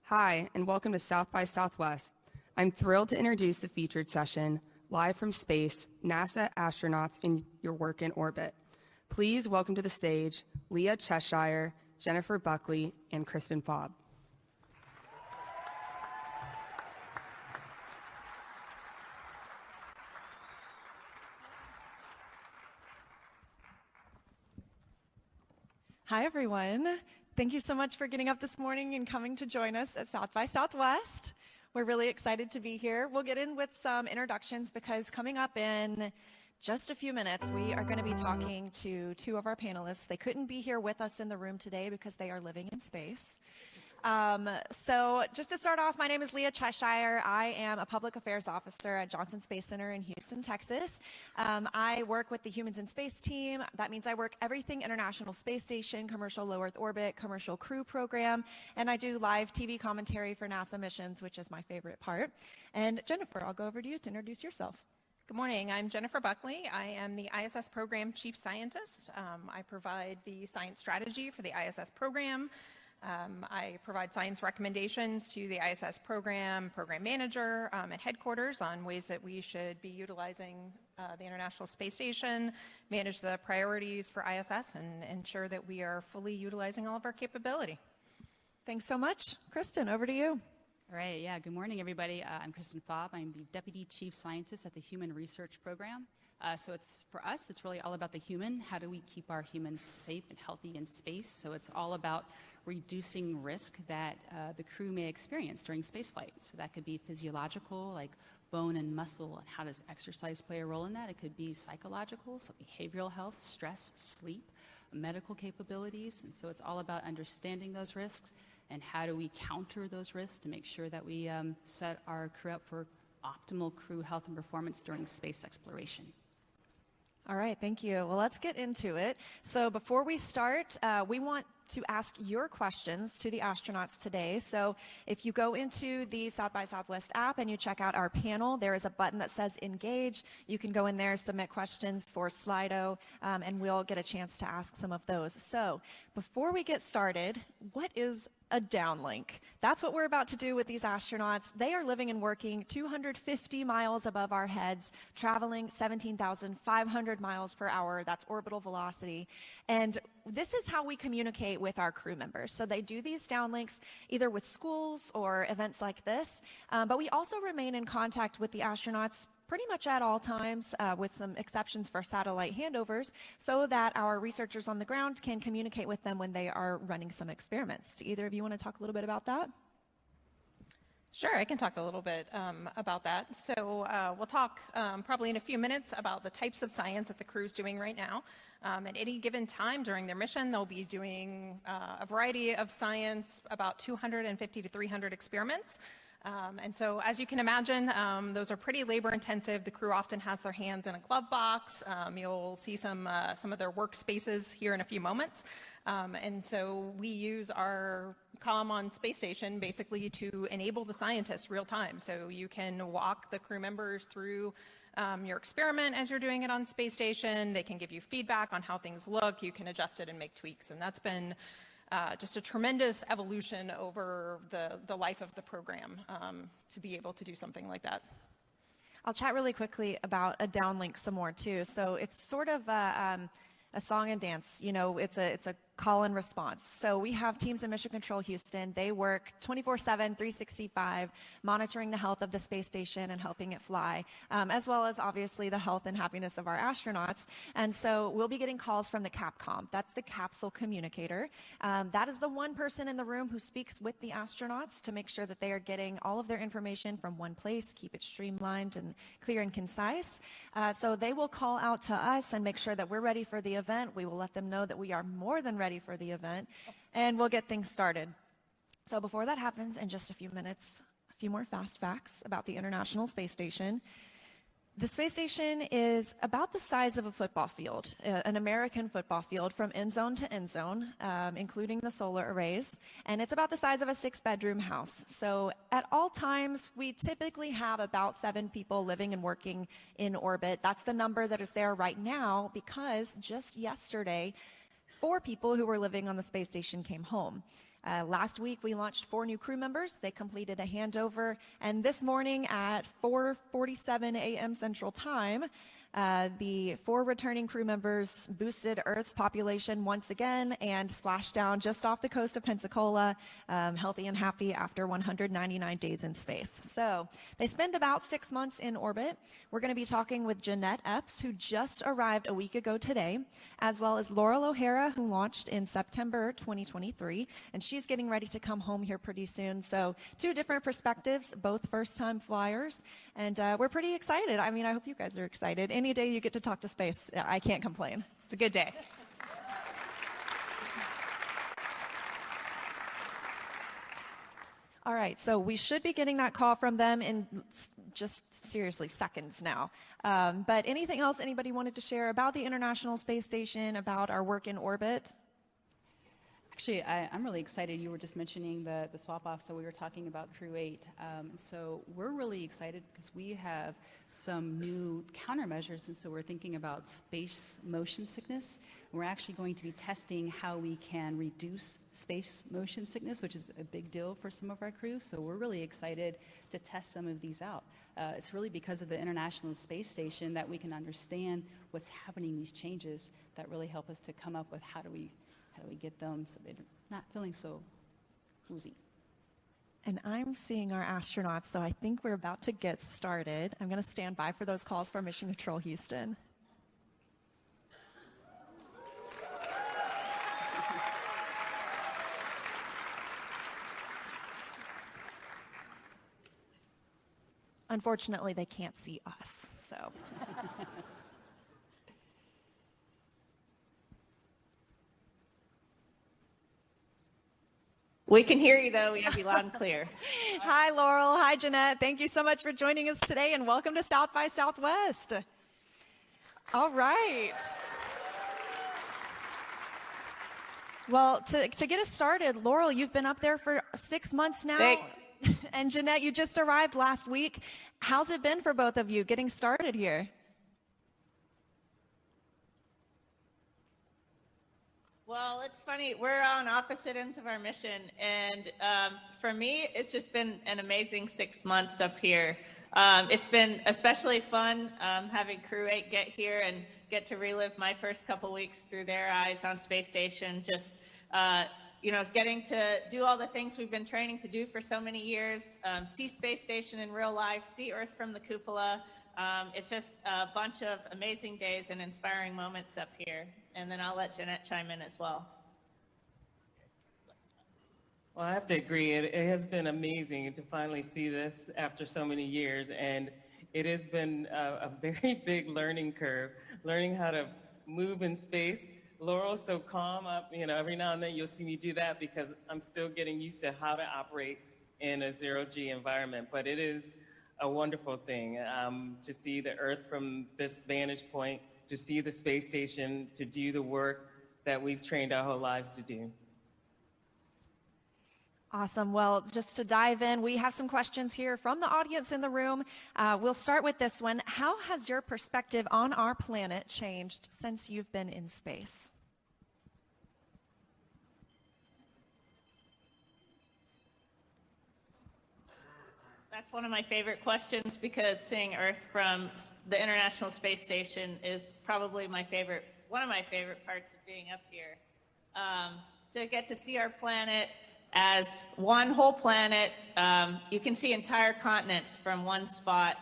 Hi, and welcome to South by Southwest. I'm thrilled to introduce the featured session, Live from Space, NASA Astronauts in Your Work in Orbit. Please welcome to the stage Leah Cheshire, Jennifer Buckley, and Kristen Fobb. Hi, everyone. Thank you so much for getting up this morning and coming to join us at South by Southwest. We're really excited to be here. We'll get in with some introductions because coming up in just a few minutes, we are going to be talking to two of our panelists. They couldn't be here with us in the room today because they are living in space. So just to start off, my name is Leah Cheshire. I am a public affairs officer at Johnson Space Center in Houston, Texas. I work with the Humans in Space team. That means I work everything International Space Station, commercial low Earth orbit, commercial crew program, and I do live TV commentary for NASA missions, which is my favorite part. And Jennifer, I'll go over to you to introduce yourself. Good morning. I'm Jennifer Buckley. I am the ISS Program Chief Scientist. I provide the science strategy for the ISS program. I provide science recommendations to the ISS program manager at headquarters on ways that we should be utilizing the International Space Station, manage the priorities for ISS, and ensure that we are fully utilizing all of our capability. Thanks so much. Kristen, over to you. All right, yeah, good morning, everybody. I'm Kristen Fobb. I'm the Deputy Chief Scientist at the Human Research Program. So for us, it's really all about the human. How do we keep our humans safe and healthy in space? So it's all about reducing risk that the crew may experience during spaceflight. So that could be physiological, like bone and muscle, and how does exercise play a role in that? It could be psychological, so behavioral health, stress, sleep, medical capabilities. And so it's all about understanding those risks and how do we counter those risks to make sure that we set our crew up for optimal crew health and performance during space exploration. All right, thank you. Well, let's get into it. So before we start, we want to ask your questions to the astronauts today. So if you go into the South by Southwest app and you check out our panel, there is a button that says Engage. You can go in there, submit questions for Slido, and we'll get a chance to ask some of those. So before we get started, what is a downlink? That's what we're about to do with these astronauts. They are living and working 250 miles above our heads, traveling 17,500 miles per hour. That's orbital velocity. And this is how we communicate with our crew members. So they do these downlinks either with schools or events like this, but we also remain in contact with the astronauts pretty much at all times, with some exceptions for satellite handovers, so that our researchers on the ground can communicate with them when they are running some experiments. Do either of you want to talk a little bit about that? Sure, I can talk a little bit about that. So we'll talk probably in a few minutes about the types of science that the crew's doing right now. At any given time during their mission, they'll be doing a variety of science, about 250 to 300 experiments. And so, as you can imagine, those are pretty labor-intensive. The crew often has their hands in a glove box. You'll see some of their workspaces here in a few moments. And so we use our comm on space station basically to enable the scientists real time. So you can walk the crew members through your experiment as you're doing it on space station. They can give you feedback on how things look. You can adjust it and make tweaks. And that's been just a tremendous evolution over the life of the program to be able to do something like that. I'll chat really quickly about a downlink some more too. So it's sort of a song and dance. You know, it's a call and response. So we have teams in Mission Control Houston. They work 24/7, 365, monitoring the health of the space station and helping it fly, as well as obviously the health and happiness of our astronauts. And so we'll be getting calls from the CAPCOM. That's the capsule communicator. That is the one person in the room who speaks with the astronauts to make sure that they are getting all of their information from one place, keep it streamlined and clear and concise. So they will call out to us and make sure that we're ready for the event. We will let them know that we are more than ready for the event, and we'll get things started. So before that happens, in just a few minutes, a few more fast facts about the International Space Station. The space station is about the size of a football field, an American football field from end zone to end zone, including the solar arrays, and it's about the size of a 6-bedroom house. So at all times, we typically have about 7 people living and working in orbit. That's the number that is there right now because just yesterday, 4 people who were living on the space station came home. Last week, we launched 4 new crew members. They completed a handover. And this morning at 4:47 a.m. Central Time, the 4 returning crew members boosted Earth's population once again and splashed down just off the coast of Pensacola, healthy and happy after 199 days in space. So they spend about 6 months in orbit. We're going to be talking with Jeanette Epps, who just arrived a week ago today, as well as Laurel O'Hara, who launched in September 2023, and she's getting ready to come home here pretty soon. So 2 different perspectives, both first-time flyers, and we're pretty excited. I mean, I hope you guys are excited. Any day you get to talk to space, I can't complain. It's a good day. All right, so we should be getting that call from them in just seriously seconds now. But anything else anybody wanted to share about the International Space Station, about our work in orbit? Actually, I'm really excited. You were just mentioning the swap off, so we were talking about Crew 8. So we're really excited because we have some new countermeasures, and so we're thinking about space motion sickness. We're actually going to be testing how we can reduce space motion sickness, which is a big deal for some of our crews. So we're really excited to test some of these out. It's really because of the International Space Station that we can understand what's happening, these changes that really help us to come up with how do we get them so they're not feeling so woozy. And I'm seeing our astronauts, so I think we're about to get started. I'm going to stand by for those calls for Mission Control Houston. Unfortunately, they can't see us, so. We can hear you, though. We have you loud and clear. Hi, Laurel. Hi, Jeanette. Thank you so much for joining us today, and welcome to South by Southwest. All right. Well, to get us started, Laurel, you've been up there for 6 months now. And Jeanette, you just arrived last week. How's it been for both of you getting started here? Well, it's funny. We're on opposite ends of our mission. And for me, it's just been an amazing 6 months up here. It's been especially fun having Crew 8 get here and get to relive my first couple weeks through their eyes on space station. Just, getting to do all the things we've been training to do for so many years, see space station in real life, see Earth from the cupola. It's just a bunch of amazing days and inspiring moments up here. And then I'll let Jeanette chime in as well. Well, I have to agree. It has been amazing to finally see this after so many years. And it has been a very big learning curve, learning how to move in space. Laurel's so calm up, every now and then you'll see me do that because I'm still getting used to how to operate in a zero-G environment. But it is a wonderful thing to see the Earth from this vantage point, to see the space station, to do the work that we've trained our whole lives to do. Awesome. Well, just to dive in, we have some questions here from the audience in the room. We'll start with this one. How has your perspective on our planet changed since you've been in space? That's one of my favorite questions because seeing Earth from the International Space Station is probably one of my favorite parts of being up here. To get to see our planet as one whole planet, you can see entire continents from one spot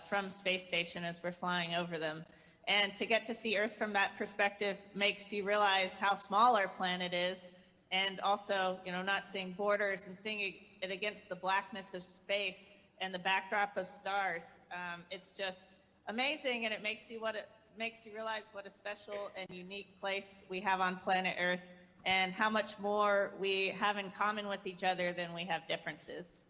from space station as we're flying over them. And to get to see Earth from that perspective makes you realize how small our planet is, and also, not seeing borders and seeing it against the blackness of space and the backdrop of stars. It's just amazing, and it makes you realize what a special and unique place we have on planet Earth, and how much more we have in common with each other than we have differences.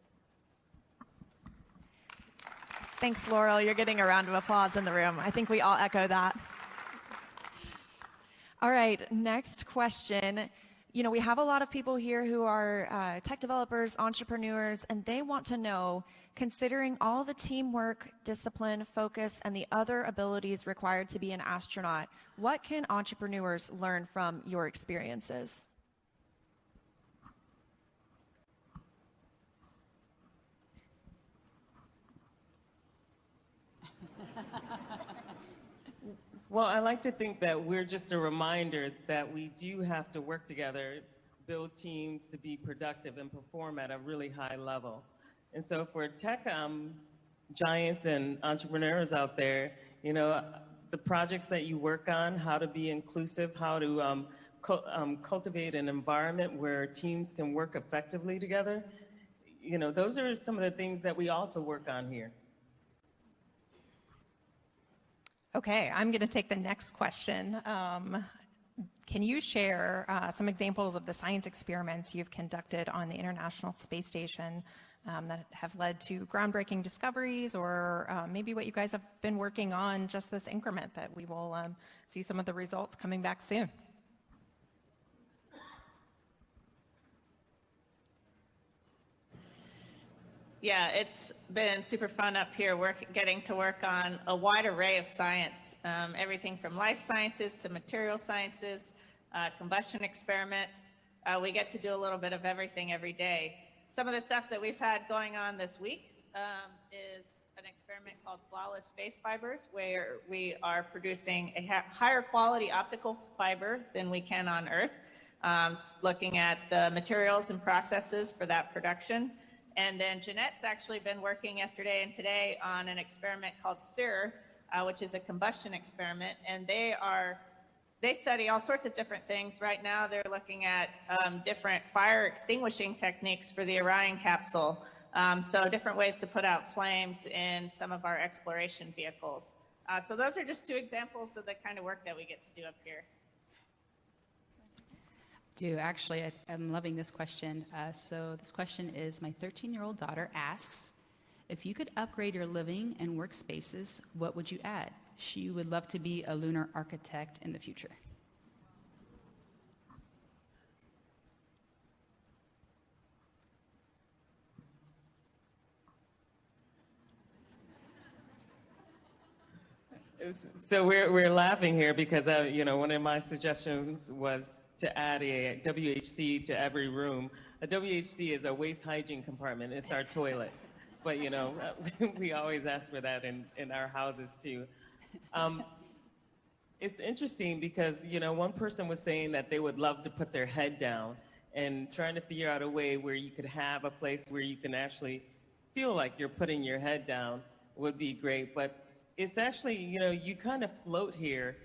Thanks, Laurel. You're getting a round of applause in the room. I think we all echo that. All right, next question. we have a lot of people here who are tech developers, entrepreneurs, and they want to know, considering all the teamwork, discipline, focus, and the other abilities required to be an astronaut, what can entrepreneurs learn from your experiences? Well, I like to think that we're just a reminder that we do have to work together, build teams to be productive and perform at a really high level. And so for tech giants and entrepreneurs out there, the projects that you work on, how to be inclusive, how to cultivate an environment where teams can work effectively together, those are some of the things that we also work on here. Okay, I'm going to take the next question. Can you share some examples of the science experiments you've conducted on the International Space Station that have led to groundbreaking discoveries, or maybe what you guys have been working on just this increment that we will see some of the results coming back soon? Yeah, it's been super fun up here getting to work on a wide array of science, everything from life sciences to material sciences, combustion experiments. We get to do a little bit of everything every day. Some of the stuff that we've had going on this week is an experiment called Flawless Space Fibers, where we are producing a higher quality optical fiber than we can on Earth, looking at the materials and processes for that production. And then Jeanette's actually been working yesterday and today on an experiment called SIR, which is a combustion experiment. And they study all sorts of different things. Right now, they're looking at different fire extinguishing techniques for the Orion capsule. So different ways to put out flames in some of our exploration vehicles. So those are just two examples of the kind of work that we get to do up here. Actually, I'm loving this question. So this question is, my 13-year-old daughter asks, if you could upgrade your living and work spaces, what would you add? She would love to be a lunar architect in the future. So we're laughing here because one of my suggestions was to add a WHC to every room. A WHC is a waste hygiene compartment. It's our toilet. But we always ask for that in our houses too. It's interesting because one person was saying that they would love to put their head down, and trying to figure out a way where you could have a place where you can actually feel like you're putting your head down would be great. But it's actually, you kind of float here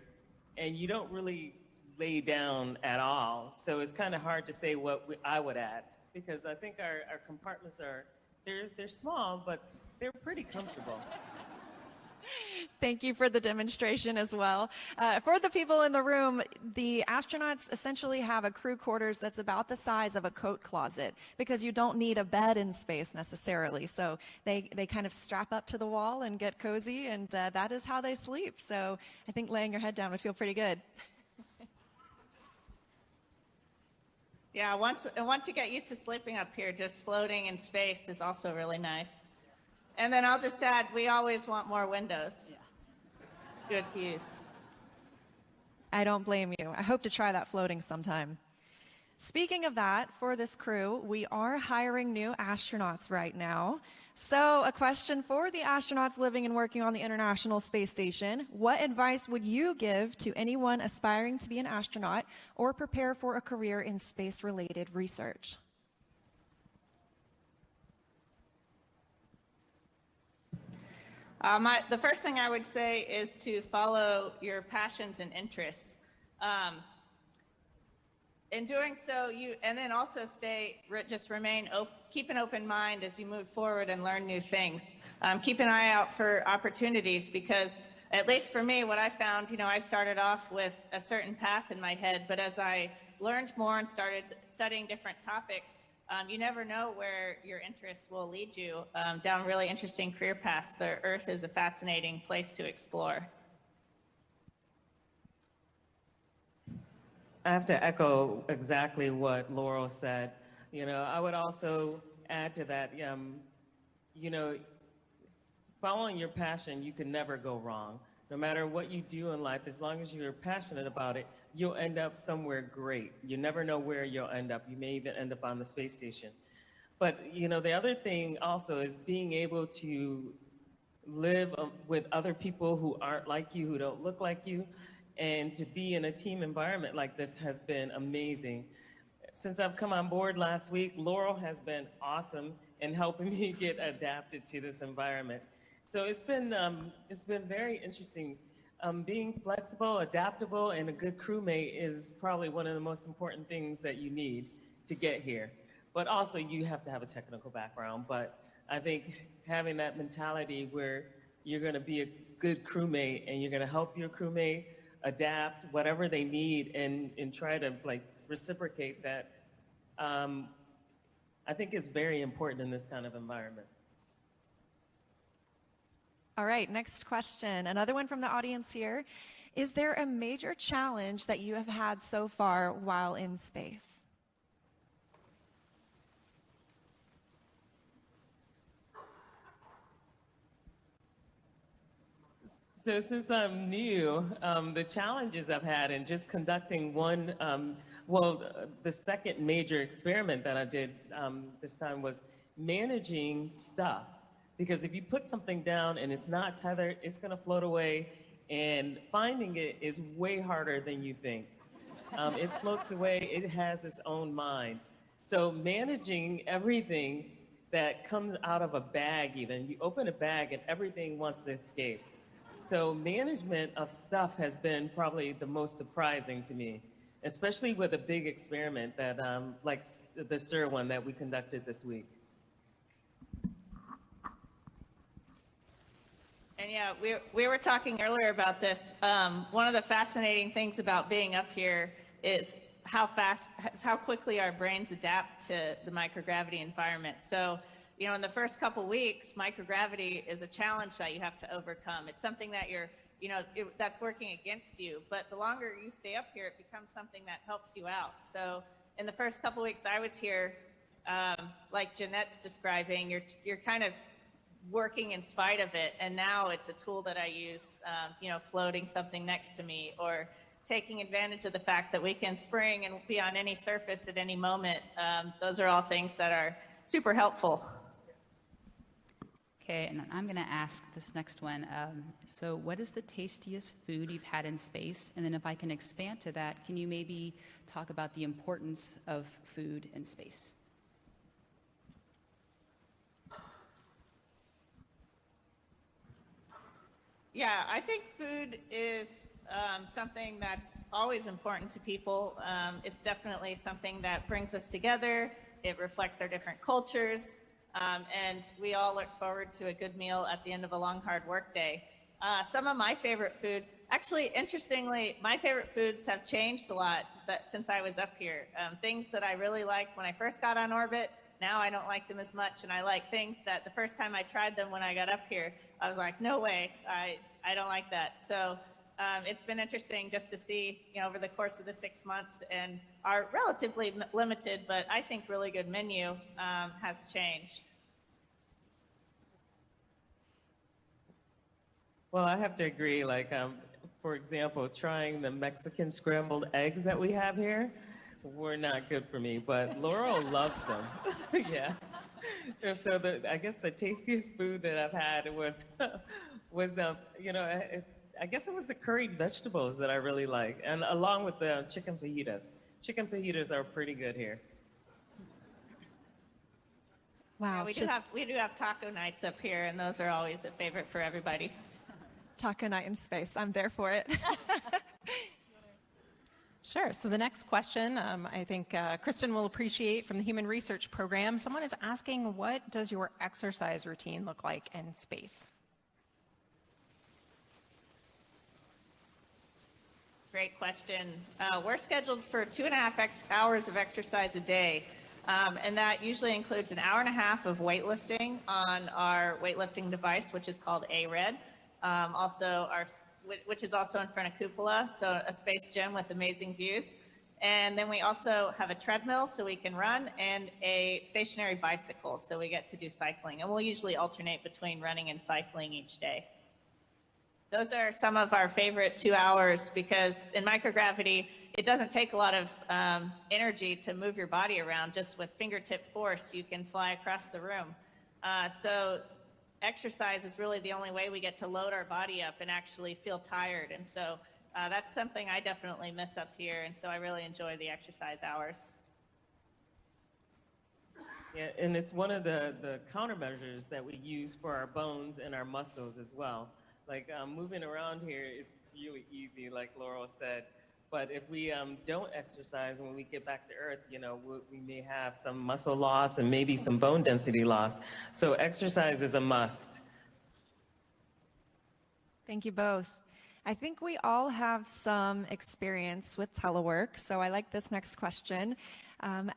and you don't really lay down at all. So it's kind of hard to say what I would add, because I think our compartments they're small, but they're pretty comfortable. Thank you for the demonstration as well. For the people in the room, the astronauts essentially have a crew quarters that's about the size of a coat closet, because you don't need a bed in space necessarily. So they kind of strap up to the wall and get cozy, and that is how they sleep. So I think laying your head down would feel pretty good. Yeah, once you get used to sleeping up here, just floating in space is also really nice. And then I'll just add, we always want more windows. Yeah. Good views. I don't blame you. I hope to try that floating sometime. Speaking of that, for this crew, we are hiring new astronauts right now. So a question for the astronauts living and working on the International Space Station: what advice would you give to anyone aspiring to be an astronaut or prepare for a career in space-related research? The first thing I would say is to follow your passions and interests. In doing so, and then also keep an open mind as you move forward and learn new things. Keep an eye out for opportunities, because at least for me, what I found, I started off with a certain path in my head, but as I learned more and started studying different topics, you never know where your interests will lead you down really interesting career paths. The Earth is a fascinating place to explore. I have to echo exactly what Laurel said. You know, I would also add to that, you know, following your passion, you can never go wrong. No matter what you do in life, as long as you're passionate about it, you'll end up somewhere great. You never know where you'll end up. You may even end up on the space station. But, you know, the other thing also is being able to live with other people who aren't like you, who don't look like you, and to be in a team environment like this has been amazing. Since I've come on board last week, Laurel has been awesome in helping me get adapted to this environment. So it's been very interesting. Being flexible, adaptable, and a good crewmate is probably one of the most important things that you need to get here. But also, you have to have a technical background. But I think having that mentality where you're going to be a good crewmate and you're going to help your crewmate adapt whatever they need and try to like reciprocate that, I think is very important in this kind of environment. All right, next question. Another one from the audience here. Is there a major challenge that you have had so far while in space? So since I'm new, the challenges I've had in just conducting one, the second major experiment that I did this time was managing stuff. Because if you put something down and it's not tethered, it's going to float away, and finding it is way harder than you think. It floats away, it has its own mind. So managing everything that comes out of a bag even, you open a bag and everything wants to escape. So management of stuff has been probably the most surprising to me, especially with a big experiment that, like the SIR one that we conducted this week. And yeah, we were talking earlier about this. One of the fascinating things about being up here is how quickly our brains adapt to the microgravity environment. So, you know, in the first couple weeks, microgravity is a challenge that you have to overcome. It's something that that's working against you. But the longer you stay up here, it becomes something that helps you out. So in the first couple weeks I was here, like Jeanette's describing, you're kind of working in spite of it, and now it's a tool that I use, floating something next to me, or taking advantage of the fact that we can spring and be on any surface at any moment. Those are all things that are super helpful. Okay, and I'm going to ask this next one. So what is the tastiest food you've had in space? And then if I can expand to that, can you maybe talk about the importance of food in space? Yeah, I think food is something that's always important to people. It's definitely something that brings us together. It reflects our different cultures, and we all look forward to a good meal at the end of a long, hard work day. Some of my favorite foods, actually, interestingly, my favorite foods have changed a lot since I was up here. Things that I really liked when I first got on orbit, now I don't like them as much, and I like things that the first time I tried them when I got up here, I was like, no way, I don't like that. So it's been interesting just to see, over the course of the 6 months, and our relatively limited, but I think really good menu has changed. Well, I have to agree. Like, for example, trying the Mexican scrambled eggs that we have here were not good for me, but Laurel loves them. Yeah. And so I guess the tastiest food that I've had was, I guess it was the curried vegetables that I really like, and along with the chicken fajitas. Chicken fajitas are pretty good here. Wow. Yeah, we do have taco nights up here, and those are always a favorite for everybody. Taco night in space. I'm there for it. Sure. So the next question, I think Kristen will appreciate from the Human Research Program. Someone is asking, what does your exercise routine look like in space? Great question. We're scheduled for 2.5 hours of exercise a day, and that usually includes an hour and a half of weightlifting on our weightlifting device, which is called ARED. Which is also in front of Cupola, so a space gym with amazing views. And then we also have a treadmill so we can run, and a stationary bicycle so we get to do cycling. And we'll usually alternate between running and cycling each day. Those are some of our favorite 2 hours because in microgravity, it doesn't take a lot of energy to move your body around. Just with fingertip force, you can fly across the room. So exercise is really the only way we get to load our body up and actually feel tired. And so that's something I definitely miss up here, and so I really enjoy the exercise hours. Yeah, and it's one of the countermeasures that we use for our bones and our muscles as well. Like moving around here is really easy, like Laurel said. But if we don't exercise and when we get back to Earth, we may have some muscle loss and maybe some bone density loss. So exercise is a must. Thank you both. I think we all have some experience with telework, so I like this next question.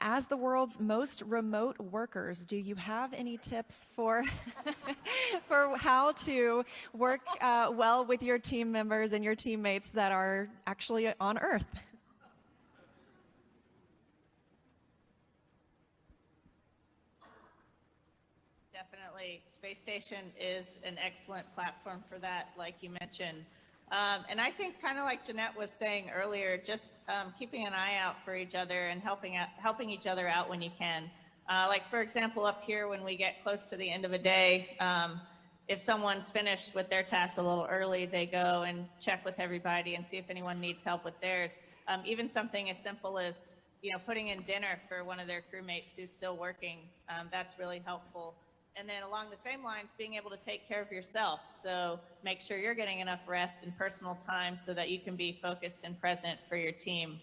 As the world's most remote workers, do you have any tips for for how to work well with your team members and your teammates that are actually on Earth? Definitely, Space Station is an excellent platform for that, like you mentioned. And I think, kind of like Jeanette was saying earlier, just keeping an eye out for each other and helping each other out when you can. Like, for example, up here, when we get close to the end of a day, if someone's finished with their tasks a little early, they go and check with everybody and see if anyone needs help with theirs. Even something as simple as putting in dinner for one of their crewmates who's still working, that's really helpful. And then along the same lines, being able to take care of yourself. So make sure you're getting enough rest and personal time so that you can be focused and present for your team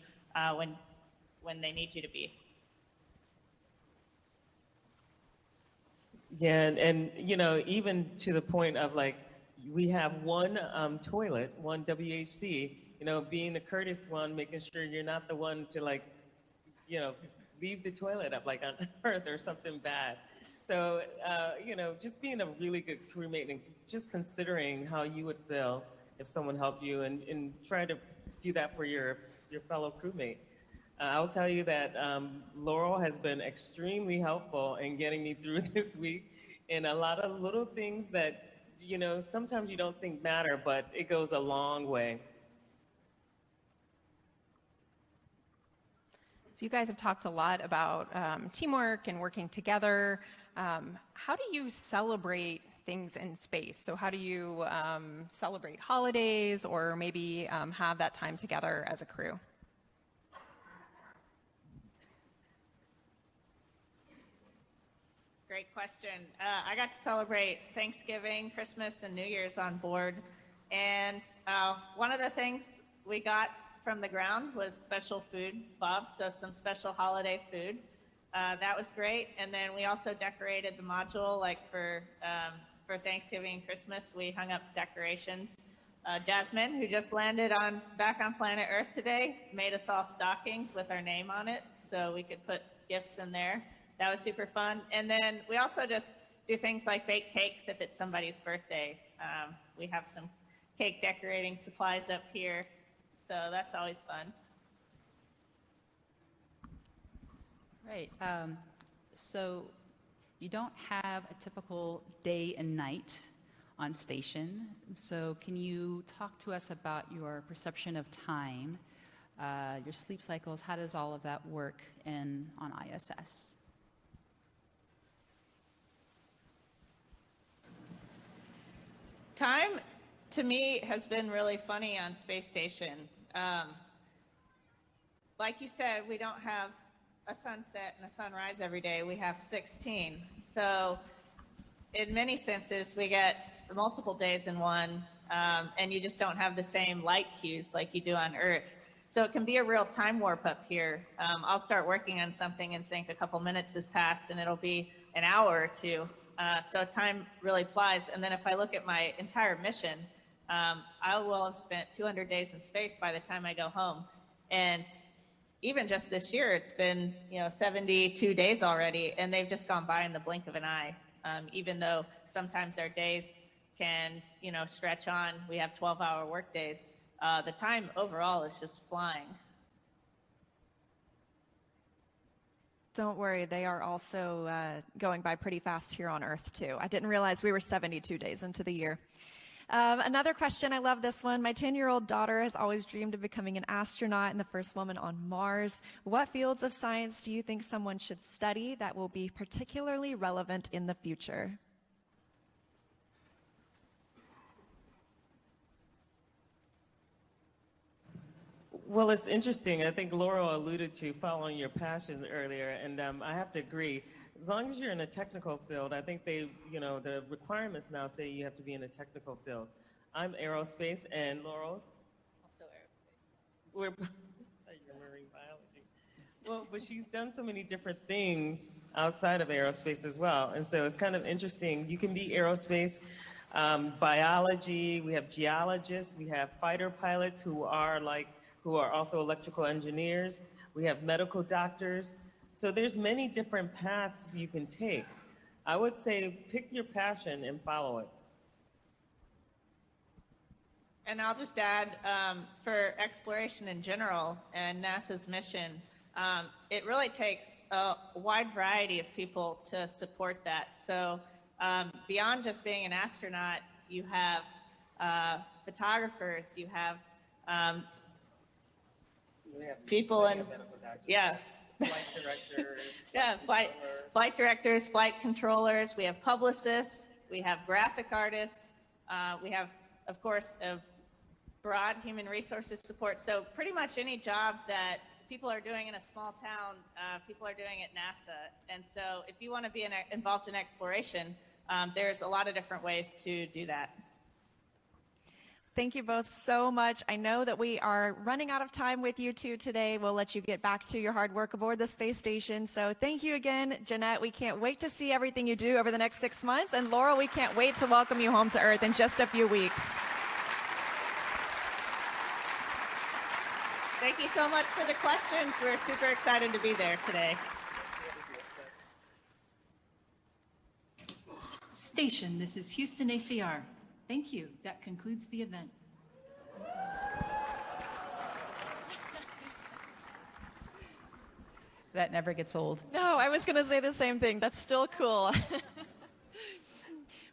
when they need you to be. Yeah, and even to the point of like, we have one toilet, one WHC, being the courteous one, making sure you're not the one to like, leave the toilet up like on Earth or something bad. So, just being a really good crewmate and just considering how you would feel if someone helped you and try to do that for your fellow crewmate. I'll tell you that Laurel has been extremely helpful in getting me through this week and a lot of little things that, sometimes you don't think matter, but it goes a long way. So you guys have talked a lot about teamwork and working together. How do you celebrate things in space? So how do you celebrate holidays or maybe have that time together as a crew? Great question. I got to celebrate Thanksgiving, Christmas, and New Year's on board. And one of the things we got from the ground was special food, Bob, so some special holiday food. That was great. And then we also decorated the module, like for Thanksgiving and Christmas, we hung up decorations. Jasmine, who just landed back on planet Earth today, made us all stockings with our name on it so we could put gifts in there. That was super fun. And then we also just do things like bake cakes if it's somebody's birthday. We have some cake decorating supplies up here, so that's always fun. Right. So you don't have a typical day and night on station. So can you talk to us about your perception of time, your sleep cycles? How does all of that work on ISS? Time, to me, has been really funny on Space Station. Like you said, we don't have a sunset and a sunrise every day. We have 16. So in many senses, we get multiple days in one, and you just don't have the same light cues like you do on Earth. So it can be a real time warp up here. I'll start working on something and think a couple minutes has passed, and it'll be an hour or two. So time really flies. And then if I look at my entire mission, I will have spent 200 days in space by the time I go home. And even just this year, it's been 72 days already, and they've just gone by in the blink of an eye. Even though sometimes our days can stretch on, we have 12-hour work days. The time overall is just flying. Don't worry, they are also going by pretty fast here on Earth, too. I didn't realize we were 72 days into the year. Another question, I love this one. My 10-year-old daughter has always dreamed of becoming an astronaut and the first woman on Mars. What fields of science do you think someone should study that will be particularly relevant in the future? Well, it's interesting. I think Laurel alluded to following your passions earlier, and I have to agree. As long as you're in a technical field, I think the requirements now say you have to be in a technical field. I'm aerospace, and Laurel's? Also aerospace. We're you're marine biology. Well, but she's done so many different things outside of aerospace as well, and so it's kind of interesting. You can be aerospace, biology. We have geologists. We have fighter pilots who are also electrical engineers. We have medical doctors. So there's many different paths you can take. I would say pick your passion and follow it. And I'll just add, for exploration in general and NASA's mission, it really takes a wide variety of people to support that. So beyond just being an astronaut, you have photographers, you have people and flight directors. Flight directors, flight controllers. We have publicists. We have graphic artists. We have, of course, a broad human resources support. So pretty much any job that people are doing in a small town, people are doing at NASA. And so if you want to be involved in exploration, there's a lot of different ways to do that. Thank you both so much. I know that we are running out of time with you two today. We'll let you get back to your hard work aboard the space station. So thank you again, Jeanette. We can't wait to see everything you do over the next 6 months. And Laurel, we can't wait to welcome you home to Earth in just a few weeks. Thank you so much for the questions. We're super excited to be there today. Station, this is Houston ACR. Thank you. That concludes the event. That never gets old. No, I was going to say the same thing. That's still cool.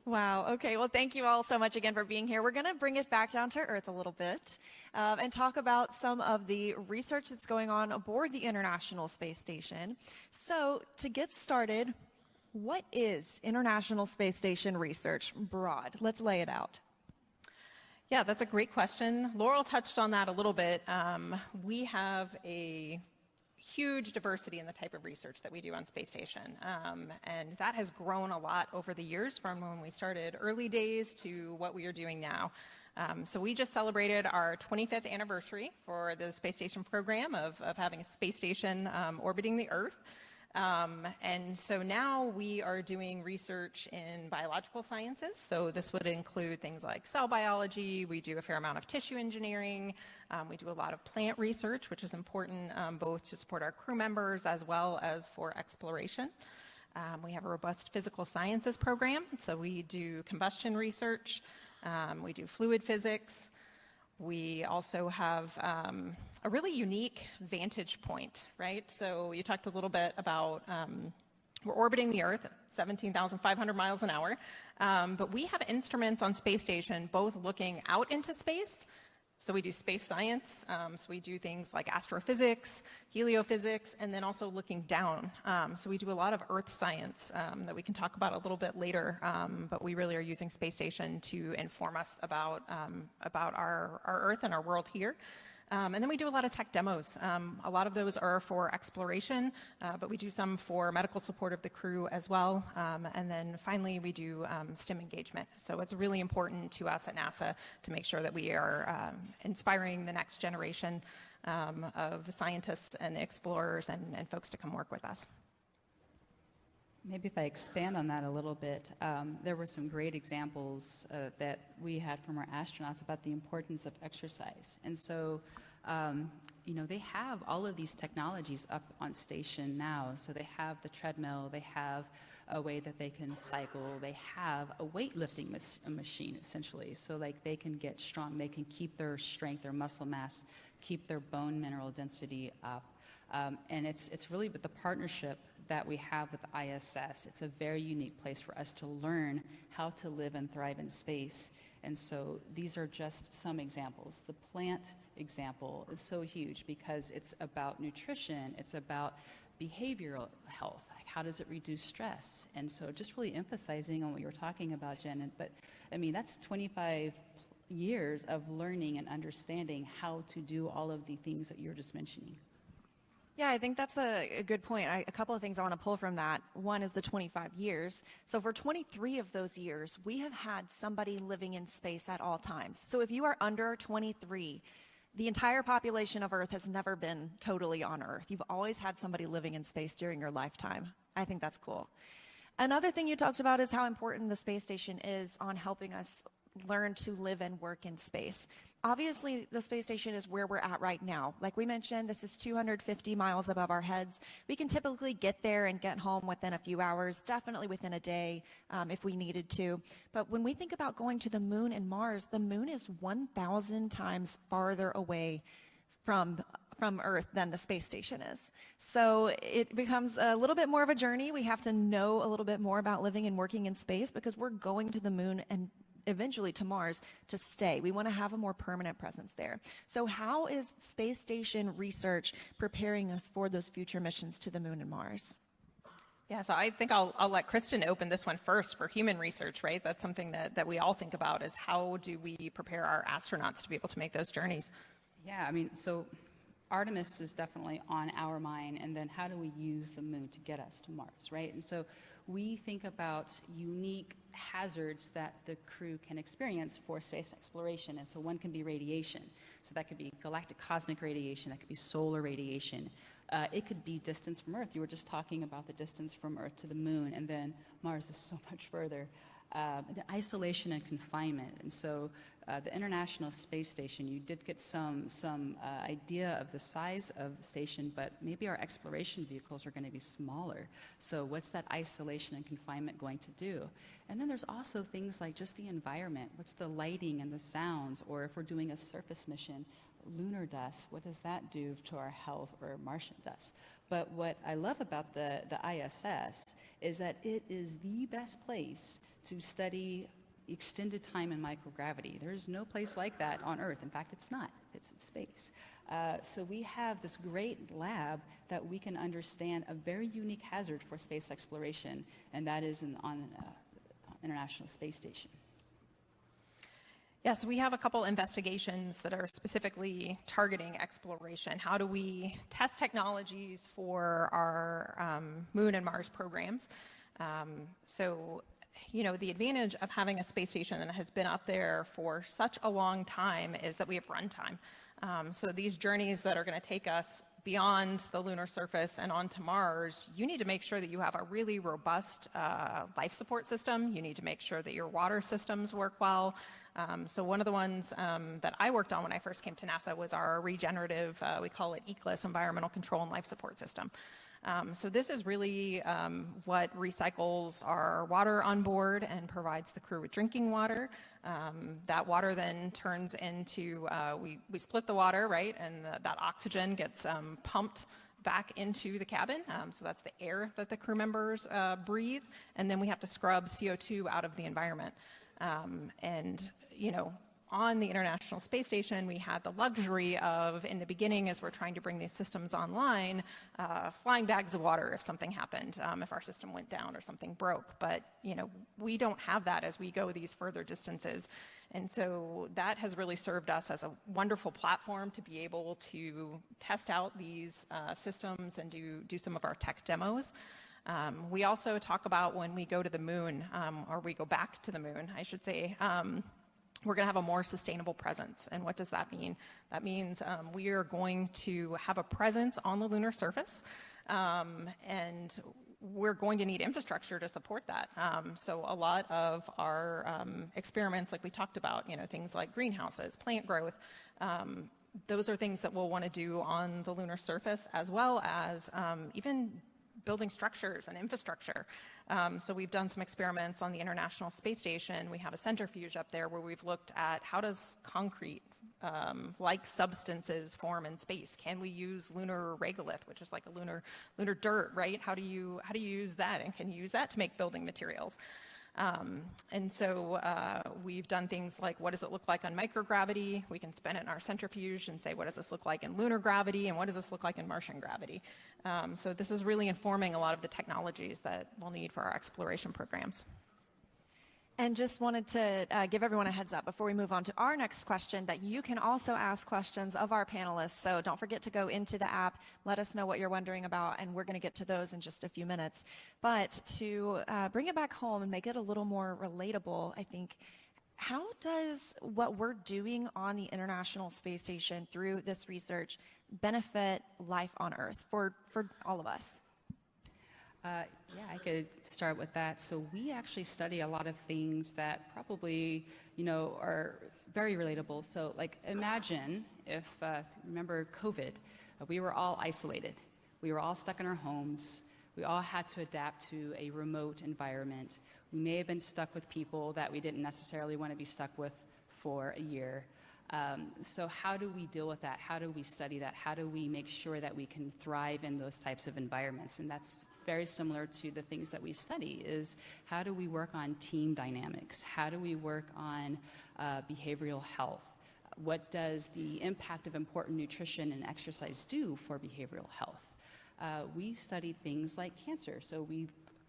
Wow. Okay. Well, thank you all so much again for being here. We're going to bring it back down to earth a little bit and talk about some of the research that's going on aboard the International Space Station. So to get started, what is International Space Station research broad? Let's lay it out. Yeah, that's a great question. Laurel touched on that a little bit. We have a huge diversity in the type of research that we do on Space Station. And that has grown a lot over the years from when we started early days to what we are doing now. So we just celebrated our 25th anniversary for the Space Station program of having a space station orbiting the Earth. And so now we are doing research in biological sciences. So this would include things like cell biology. We do a fair amount of tissue engineering. We do a lot of plant research, which is important both to support our crew members as well as for exploration. We have a robust physical sciences program. So we do combustion research. We do fluid physics. We also have a really unique vantage point, right? So you talked a little bit about we're orbiting the Earth at 17,500 miles an hour, but we have instruments on Space Station both looking out into space. So we do space science, so we do things like astrophysics, heliophysics, and then also looking down. So we do a lot of Earth science that we can talk about a little bit later, but we really are using Space Station to inform us about our Earth and our world here. And then we do a lot of tech demos. A lot of those are for exploration, but we do some for medical support of the crew as well. And then finally, we do STEM engagement. So it's really important to us at NASA to make sure that we are inspiring the next generation of scientists and explorers and folks to come work with us. Maybe if I expand on that a little bit, there were some great examples that we had from our astronauts about the importance of exercise. And so, they have all of these technologies up on station now. So they have the treadmill, they have a way that they can cycle, they have a weightlifting machine, essentially. So like they can get strong, they can keep their strength, their muscle mass, keep their bone mineral density up. And it's really with the partnership that we have with the ISS. It's a very unique place for us to learn how to live and thrive in space. And so these are just some examples. The plant example is so huge because it's about nutrition, it's about behavioral health. Like how does it reduce stress? And so just really emphasizing on what you were talking about, Jen. But I mean, that's 25 years of learning and understanding how to do all of the things that you were just mentioning. Yeah, I think that's a good point. A couple of things I want to pull from that. One is the 25 years. So for 23 of those years, we have had somebody living in space at all times. So if you are under 23, the entire population of Earth has never been totally on Earth. You've always had somebody living in space during your lifetime. I think that's cool. Another thing you talked about is how important the space station is on helping us learn to live and work in space. Obviously, the space station is where we're at right now. Like we mentioned, this is 250 miles above our heads. We can typically get there and get home within a few hours, definitely within a day if we needed to. But when we think about going to the moon and Mars, the moon is 1,000 times farther away from Earth than the space station is. So it becomes a little bit more of a journey. We have to know a little bit more about living and working in space because we're going to the moon and eventually to Mars to stay. We want to have a more permanent presence there. So how is space station research preparing us for those future missions to the moon and Mars? Yeah, so I think I'll let Kristen open this one first for human research, right? That's something that we all think about is how do we prepare our astronauts to be able to make those journeys? Yeah, I mean, so Artemis is definitely on our mind, and then how do we use the moon to get us to Mars, right? And so we think about unique hazards that the crew can experience for space exploration. And so one can be radiation. So that could be galactic cosmic radiation, that could be solar radiation. It could be distance from Earth. You were just talking about the distance from Earth to the moon, and then Mars is so much further. The isolation and confinement. And so the International Space Station, you did get some idea of the size of the station, but maybe our exploration vehicles are going to be smaller. So what's that isolation and confinement going to do? And then there's also things like just the environment. What's the lighting and the sounds? Or if we're doing a surface mission, lunar dust, what does that do to our health, or Martian dust? But what I love about the ISS is that it is the best place to study extended time in microgravity. There's no place like that on Earth. In fact, it's not. It's in space. So we have this great lab that we can understand a very unique hazard for space exploration, and that is on International Space Station. Yes, we have a couple investigations that are specifically targeting exploration. How do we test technologies for our Moon and Mars programs? So, you know, the advantage of having a space station that has been up there for such a long time is that we have runtime. So these journeys that are going to take us beyond the lunar surface and onto Mars, you need to make sure that you have a really robust life support system. You need to make sure that your water systems work well. So one of the ones that I worked on when I first came to NASA was our regenerative, we call it ECLIS, Environmental Control and Life Support System. So this is really what recycles our water on board and provides the crew with drinking water. That water then turns into, we split the water, right? And that oxygen gets pumped back into the cabin. So that's the air that the crew members breathe. And then we have to scrub CO2 out of the environment. And, you know, on the International Space Station, we had the luxury of, in the beginning, as we're trying to bring these systems online, flying bags of water if something happened, if our system went down or something broke. But, you know, we don't have that as we go these further distances. And so that has really served us as a wonderful platform to be able to test out these systems and do some of our tech demos. We also talk about when we go to the moon, or we go back to the moon, I should say, we're going to have a more sustainable presence. And what does that mean? That means we are going to have a presence on the lunar surface, and we're going to need infrastructure to support that. So a lot of our experiments, like we talked about, you know, things like greenhouses, plant growth, those are things that we'll want to do on the lunar surface, as well as even building structures and infrastructure. So we've done some experiments on the International Space Station. We have a centrifuge up there where we've looked at how does concrete like substances form in space? Can we use lunar regolith, which is like a lunar dirt, right? How do you use that, and can you use that to make building materials? And so we've done things like, what does it look like on microgravity? We can spin it in our centrifuge and say, what does this look like in lunar gravity, and what does this look like in Martian gravity? So this is really informing a lot of the technologies that we'll need for our exploration programs. And just wanted to give everyone a heads up before we move on to our next question that you can also ask questions of our panelists. So don't forget to go into the app, let us know what you're wondering about, and we're going to get to those in just a few minutes. But to bring it back home and make it a little more relatable, I think, how does what we're doing on the International Space Station through this research benefit life on Earth for all of us? Yeah, I could start with that. So we actually study a lot of things that probably, are very relatable. So like imagine if, remember COVID, we were all isolated. We were all stuck in our homes. We all had to adapt to a remote environment. We may have been stuck with people that we didn't necessarily want to be stuck with for a year. So how do we deal with that? How do we study that? How do we make sure that we can thrive in those types of environments? And that's very similar to the things that we study, is how do we work on team dynamics? How do we work on behavioral health? What does the impact of important nutrition and exercise do for behavioral health? We study things like cancer. So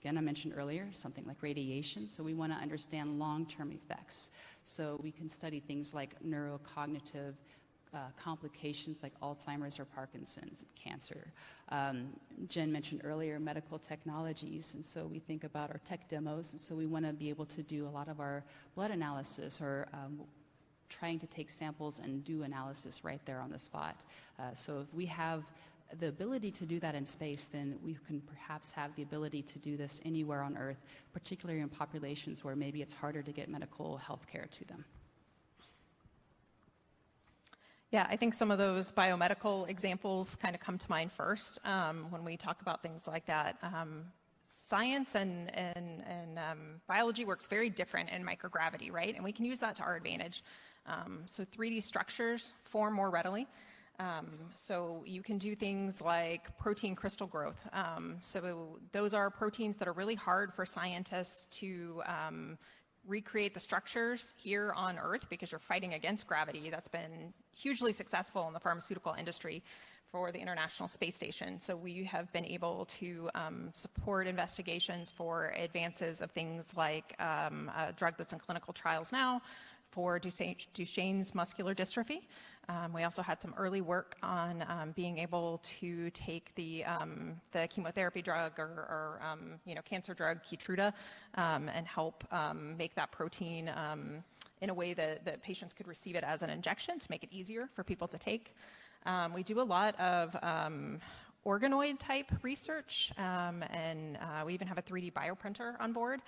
again, I mentioned earlier, something like radiation. So we want to understand long-term effects. So we can study things like neurocognitive complications like Alzheimer's or Parkinson's and cancer. Jen mentioned earlier medical technologies, and so we think about our tech demos, and so we want to be able to do a lot of our blood analysis or trying to take samples and do analysis right there on the spot. So if we have the ability to do that in space, then we can perhaps have the ability to do this anywhere on Earth, particularly in populations where maybe it's harder to get medical health care to them. Yeah, I think some of those biomedical examples kind of come to mind first when we talk about things like that. Science and biology works very different in microgravity, right? And we can use that to our advantage. So 3D structures form more readily. So you can do things like protein crystal growth. So those are proteins that are really hard for scientists to recreate the structures here on Earth because you're fighting against gravity. That's been hugely successful in the pharmaceutical industry for the International Space Station. So we have been able to support investigations for advances of things like a drug that's in clinical trials now for Duchenne's muscular dystrophy. We also had some early work on being able to take the chemotherapy drug or cancer drug Keytruda and help make that protein in a way that patients could receive it as an injection to make it easier for people to take. We do a lot of organoid type research, and we even have a 3D bioprinter on board.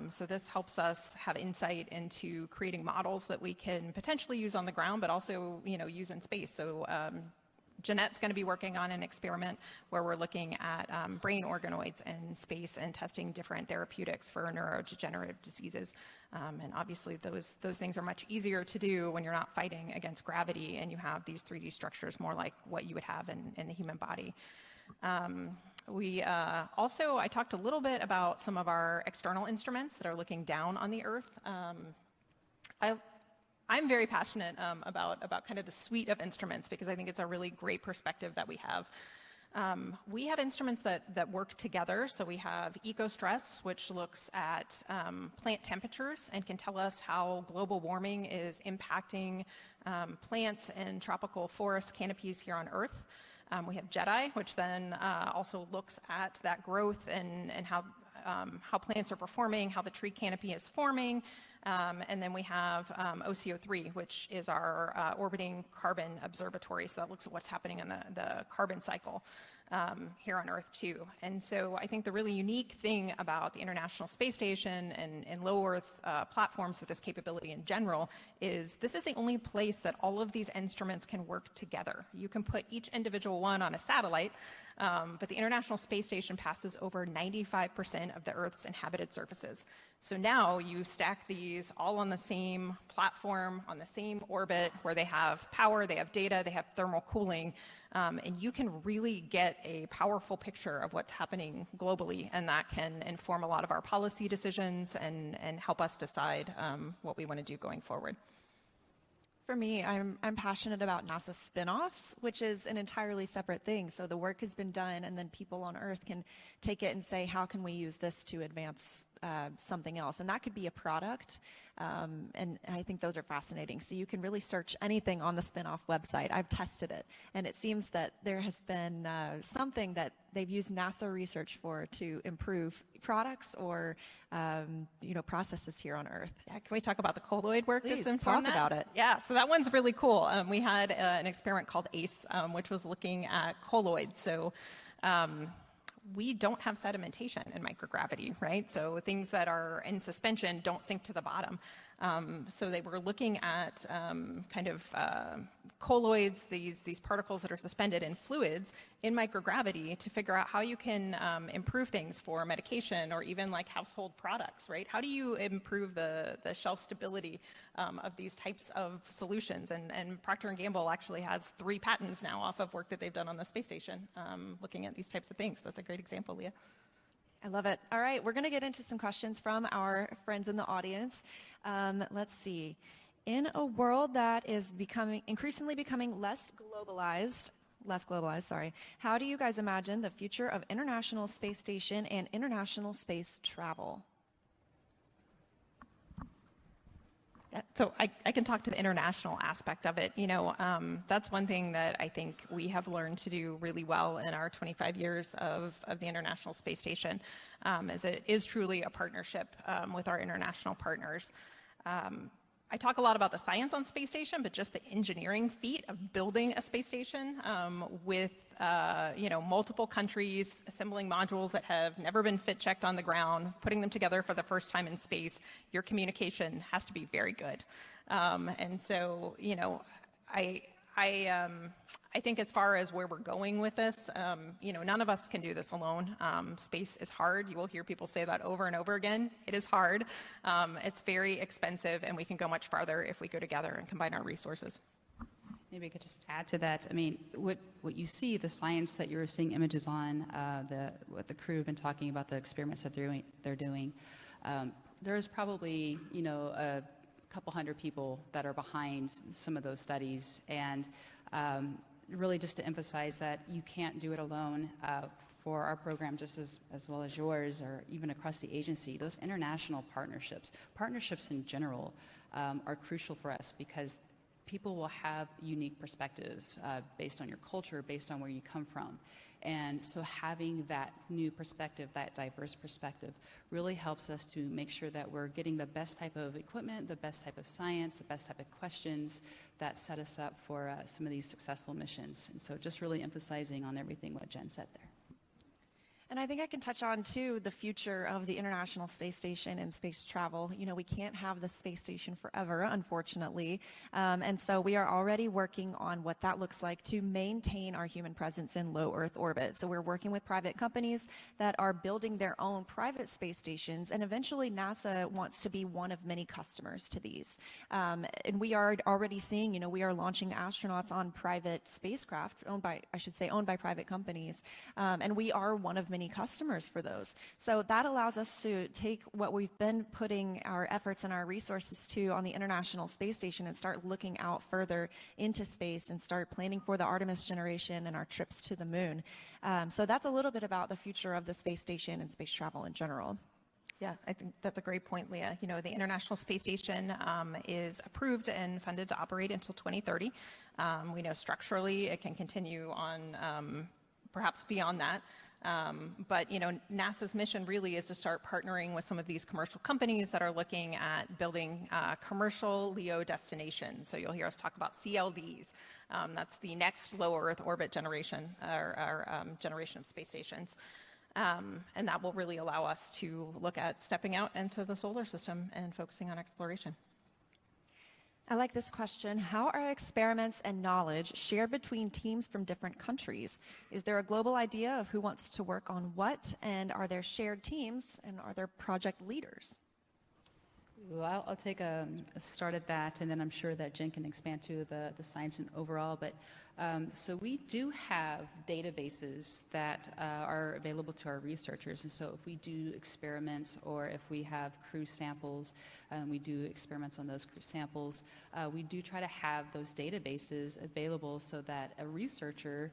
So this helps us have insight into creating models that we can potentially use on the ground, but also use in space. So Jeanette's going to be working on an experiment where we're looking at brain organoids in space and testing different therapeutics for neurodegenerative diseases. And obviously those things are much easier to do when you're not fighting against gravity and you have these 3D structures more like what you would have in the human body. I talked a little bit about some of our external instruments that are looking down on the Earth. I'm very passionate about kind of the suite of instruments because I think it's a really great perspective that we have. We have instruments that work together. So we have EcoStress, which looks at plant temperatures and can tell us how global warming is impacting plants and tropical forest canopies here on Earth. We have JEDI, which then also looks at that growth and how plants are performing, how the tree canopy is forming. And then we have OCO3, which is our orbiting carbon observatory. So that looks at what's happening in the carbon cycle here on Earth too. And so I think the really unique thing about the International Space Station and low Earth platforms with this capability in general is this is the only place that all of these instruments can work together. You can put each individual one on a satellite, But the International Space Station passes over 95% of the Earth's inhabited surfaces. So now you stack these all on the same platform, on the same orbit, where they have power, they have data, they have thermal cooling, and you can really get a powerful picture of what's happening globally, and that can inform a lot of our policy decisions and help us decide what we want to do going forward. For me, I'm passionate about NASA spin-offs, which is an entirely separate thing. So the work has been done, and then people on Earth can take it and say, how can we use this to advance something else? And that could be a product, and I think those are fascinating. So you can really search anything on the spin-off website. I've tested it, and it seems that there has been something that they've used NASA research for to improve products or processes here on Earth. Yeah, can we talk about the colloid work Please, that's informed talk that? about it. Yeah, so that one's really cool. We had an experiment called ACE, which was looking at colloids. So we don't have sedimentation in microgravity, right? So things that are in suspension don't sink to the bottom. So they were looking at colloids, these particles that are suspended in fluids in microgravity to figure out how you can improve things for medication or even like household products, right? How do you improve the shelf stability of these types of solutions? And Procter & Gamble actually has 3 patents now off of work that they've done on the space station looking at these types of things. That's a great example, Leah. I love it. All right, we're going to get into some questions from our friends in the audience. Let's see. In a world that is increasingly becoming less globalized, how do you guys imagine the future of International Space Station and international space travel? So I can talk to the international aspect of it. That's one thing that I think we have learned to do really well in our 25 years of the International Space Station, as it is truly a partnership with our international partners. I talk a lot about the science on space station, but just the engineering feat of building a space station with multiple countries assembling modules that have never been fit checked on the ground, putting them together for the first time in space. Your communication has to be very good, and so I think as far as where we're going with this, none of us can do this alone. Space is hard. You will hear people say that over and over again. It is hard. It's very expensive, and we can go much farther if we go together and combine our resources. Maybe I could just add to that. I mean, what you see, the science that you're seeing images on, what the crew have been talking about, the experiments that they're doing, there's probably, a couple hundred people that are behind some of those studies, and really just to emphasize that you can't do it alone. For our program, just as well as yours, or even across the agency, those international partnerships in general, are crucial for us because people will have unique perspectives based on your culture, based on where you come from. And so having that new perspective, that diverse perspective, really helps us to make sure that we're getting the best type of equipment, the best type of science, the best type of questions that set us up for some of these successful missions. And so just really emphasizing on everything what Jen said there. And I think I can touch on, too, the future of the International Space Station and space travel. We can't have the space station forever, unfortunately. And so we are already working on what that looks like to maintain our human presence in low Earth orbit. So we're working with private companies that are building their own private space stations. And eventually, NASA wants to be one of many customers to these. And we are already seeing, we are launching astronauts on private spacecraft owned by private companies. And we are one of many customers for those. So that allows us to take what we've been putting our efforts and our resources to on the International Space Station and start looking out further into space and start planning for the Artemis generation and our trips to the moon. So that's a little bit about the future of the space station and space travel in general. Yeah, I think that's a great point, Leah. The International Space Station is approved and funded to operate until 2030. We know structurally it can continue on perhaps beyond that. But NASA's mission really is to start partnering with some of these commercial companies that are looking at building commercial LEO destinations. So you'll hear us talk about CLDs. That's the next low Earth orbit generation, or generation of space stations. And that will really allow us to look at stepping out into the solar system and focusing on exploration. I like this question. How are experiments and knowledge shared between teams from different countries? Is there a global idea of who wants to work on what? And are there shared teams? And are there project leaders? Well, I'll take a start at that, and then I'm sure that Jen can expand to the science and overall. But so we do have databases that are available to our researchers. And so if we do experiments or if we have crew samples, we do experiments on those crew samples, we do try to have those databases available so that a researcher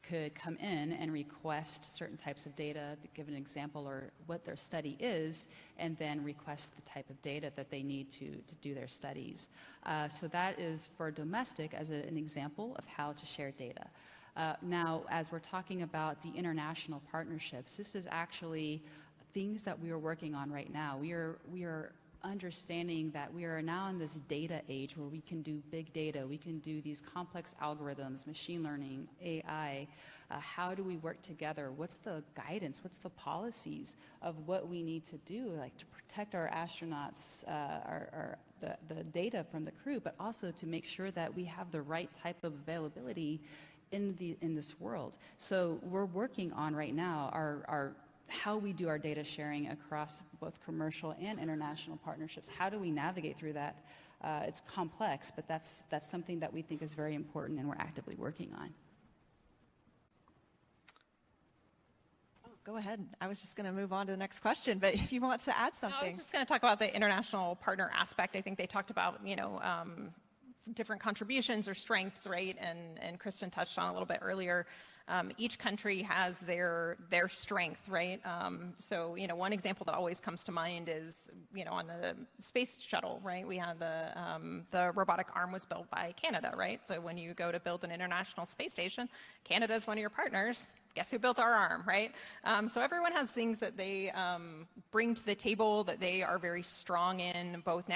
could come in and request certain types of data, to give an example or what their study is, and then request the type of data that they need to do their studies. So that is for domestic as an example of how to share data. Now, as we're talking about the international partnerships, this is actually things that we are working on right now. We are understanding that we are now in this data age where we can do big data, we can do these complex algorithms, machine learning, AI. How do we work together? What's the guidance? What's the policies of what we need to do, like to protect our astronauts, the data from the crew, but also to make sure that we have the right type of availability in this world. So we're working on right now our how we do our data sharing across both commercial and international partnerships. How do we navigate through that? It's complex, but that's something that we think is very important and we're actively working on. Oh, go ahead. I was just going to move on to the next question, but if you want to add something. I was just going to talk about the international partner aspect. I think they talked about, different contributions or strengths, right? And Kristen touched on a little bit earlier. Each country has their strength, right? So, one example that always comes to mind is, on the space shuttle, right? We had the robotic arm was built by Canada, right? So when you go to build an international space station, Canada is one of your partners. Guess who built our arm, right? So everyone has things that they bring to the table that they are very strong in, both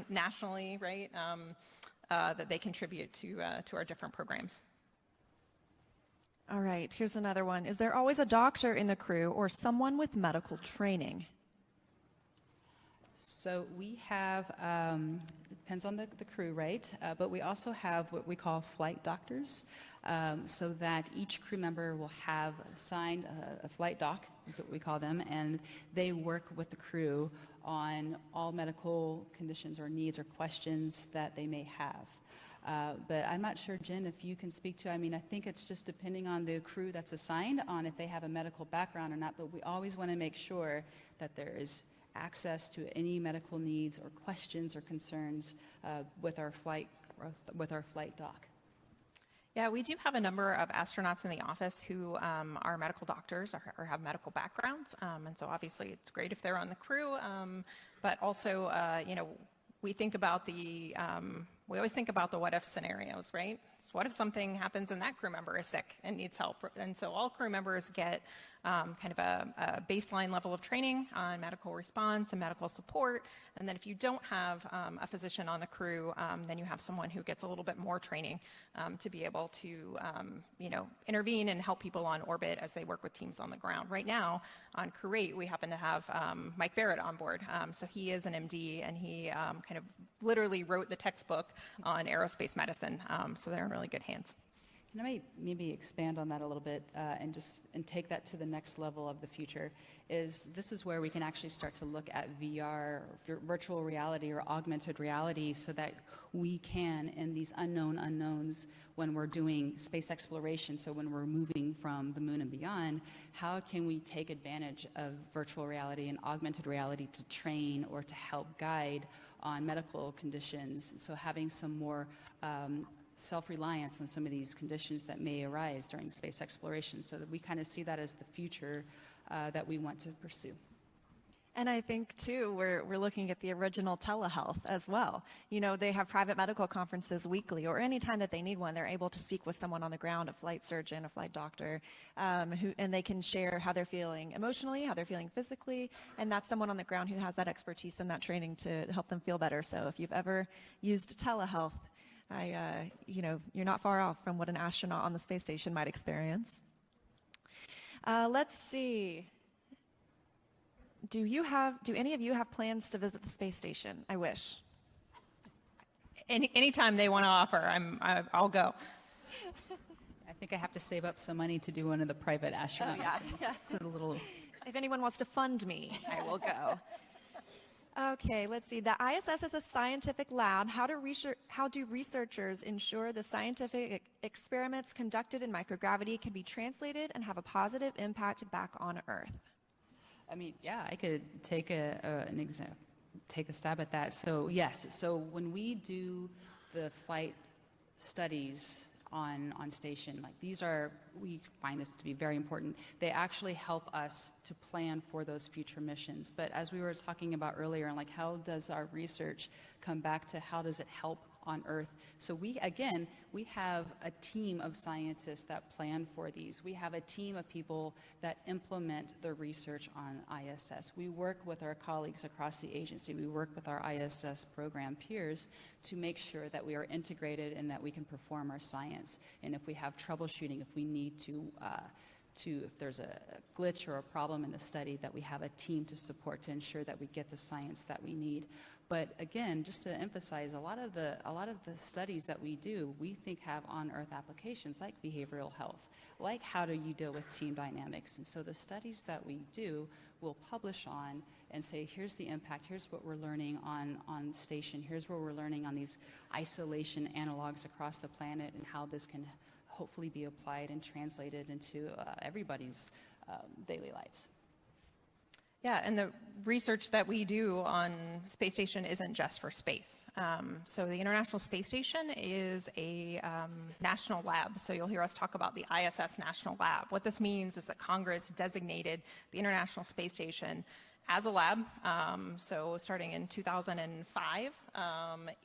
nationally, right? That they contribute to our different programs. All right, here's another one. Is there always a doctor in the crew or someone with medical training? So we have, it depends on the crew, right? But we also have what we call flight doctors, so that each crew member will have assigned a flight doc, is what we call them, and they work with the crew on all medical conditions or needs or questions that they may have. But I'm not sure, Jen, if you can speak to, I think it's just depending on the crew that's assigned on if they have a medical background or not, but we always want to make sure that there is access to any medical needs or questions or concerns with our flight doc. Yeah, we do have a number of astronauts in the office who are medical doctors or have medical backgrounds, and so obviously it's great if they're on the crew, but also, we think about we always think about the what if scenarios, right? So what if something happens and that crew member is sick and needs help? And so all crew members get kind of a baseline level of training on medical response and medical support. And then if you don't have a physician on the crew, then you have someone who gets a little bit more training to be able to, intervene and help people on orbit as they work with teams on the ground. Right now, on Crew 8, we happen to have Mike Barrett on board. So he is an MD, and he kind of literally wrote the textbook on aerospace medicine. So they're in really good hands. Can I maybe expand on that a little bit and take that to the next level of the future? This is where we can actually start to look at VR, virtual reality or augmented reality, so that we can, in these unknown unknowns, when we're doing space exploration, so when we're moving from the moon and beyond, how can we take advantage of virtual reality and augmented reality to train or to help guide on medical conditions? So having some more self-reliance on some of these conditions that may arise during space exploration, so that we kind of see that as the future that we want to pursue. And I think, too, we're looking at the original telehealth as well. They have private medical conferences weekly, or any time that they need one, they're able to speak with someone on the ground, a flight surgeon, a flight doctor, and they can share how they're feeling emotionally, how they're feeling physically, and that's someone on the ground who has that expertise and that training to help them feel better. So if you've ever used telehealth, you're not far off from what an astronaut on the space station might experience. Let's see. Do any of you have plans to visit the space station? I wish. anytime they want to offer, I'll go. I think I have to save up some money to do one of the private astronaut missions. Yeah. It's a little. If anyone wants to fund me, I will go. Okay, let's see. The ISS is a scientific lab. How do researchers ensure the scientific experiments conducted in microgravity can be translated and have a positive impact back on Earth? I mean, yeah, I could take an example, take a stab at that. So yes, so when we do the flight studies on station, like we find this to be very important. They actually help us to plan for those future missions. But as we were talking about earlier, and like how does our research come back to how does it help on Earth? So we have a team of scientists that plan for these. We have a team of people that implement the research on ISS. We work with our colleagues across the agency. We work with our ISS program peers to make sure that we are integrated and that we can perform our science. And if we have troubleshooting, if we need to if there's a glitch or a problem in the study, that we have a team to support to ensure that we get the science that we need. But again, just to emphasize, a lot of the studies that we do, we think have on-Earth applications like behavioral health, like how do you deal with team dynamics. And so the studies that we do, we'll publish on and say, here's the impact, here's what we're learning on station, here's where we're learning on these isolation analogs across the planet and how this can hopefully be applied and translated into everybody's daily lives. Yeah, and the research that we do on space station isn't just for space. So the International Space Station is a national lab. So you'll hear us talk about the ISS National Lab. What this means is that Congress designated the International Space Station as a lab. So starting in 2005,